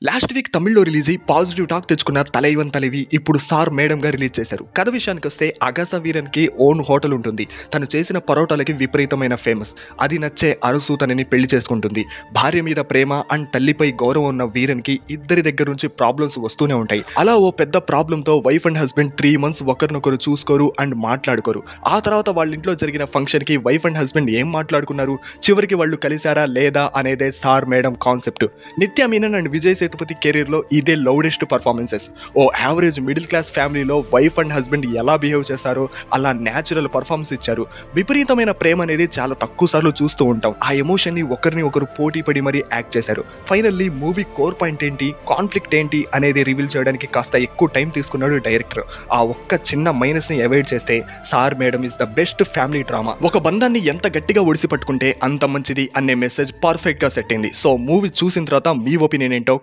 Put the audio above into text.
Last week తమిళ్లో release అయ్యి positive talk తెచ్చుకున్న తలైవన్ తలవి ఇప్పుడు సార్ మేడం గా రిలీజ్ చేశారు. కథ విషయానికి వస్తే అగస వీరన్ కి ఓన్ హోటల్ ఉంటుంది. తను చేసిన పరోటాలకి విపరీతమైన ఫేమస్. అది నచ్చే అరుసు తనని పెళ్లి చేసుకుంటుంది. భార్య మీద ప్రేమ అండ్ తల్లిపై గౌరవం ఉన్న వీరన్ కి ఇద్దరి దగ్గర నుంచి ప్రాబ్లమ్స్ వస్తూనే ఉంటాయి. అలా ఓ పెద్ద ప్రాబ్లమ్ తో వైఫ్ అండ్ హస్బెండ్ 3 months ఒకరినొకరు చూసుకోరు అండ్ మాట్లాడుకోరు. ఆ తర్వాత వాళ్ళ ఇంట్లో జరిగిన ఫంక్షన్ కి వైఫ్ అండ్ హస్బెండ్ ఏం మాట్లాడుకున్నారు, చివరికి వాళ్ళు కలిసారా లేదా అనేదే సార్ మేడం కాన్సెప్ట్. నిత్య మీనన్ అండ్ విజయ్ సేతుపతి కెరీర్ లో ఇదే లౌడెస్ట్ పర్ఫార్మెన్సెస్. ఓ యావరేజ్ మిడిల్ క్లాస్ ఫ్యామిలీలో వైఫ్ అండ్ హస్బెండ్ ఎలా బిహేవ్ చేస్తారో అలా న్యాచురల్ పర్ఫార్మెన్స్ ఇచ్చారు. విపరీతమైన ప్రేమ అనేది చాలా తక్కువ సార్లు చూస్తూ ఉంటాం. ఆ ఎమోషన్ ని ఒకరిని ఒకరు పోటీ పడి మరీ యాక్ట్ చేశారు. ఫైనల్లీ మూవీ కోర్ పాయింట్ ఏంటి, కాన్ఫ్లిక్ట్ ఏంటి అనేది రివీల్ చేయడానికి కాస్త ఎక్కువ టైం తీసుకున్నాడు డైరెక్టర్. ఆ ఒక్క చిన్న మైనస్ ని అవాయిడ్ చేస్తే sir madam is the best family drama. ఒక బంధాన్ని ఎంత గట్టిగా ఒడిసి పట్టుకుంటే అంత మంచిది అనే మెసేజ్ పర్ఫెక్ట్ గా సెట్ అయింది. సో మూవీ చూసిన తర్వాత మీ ఒపీనియన్ ఏంటో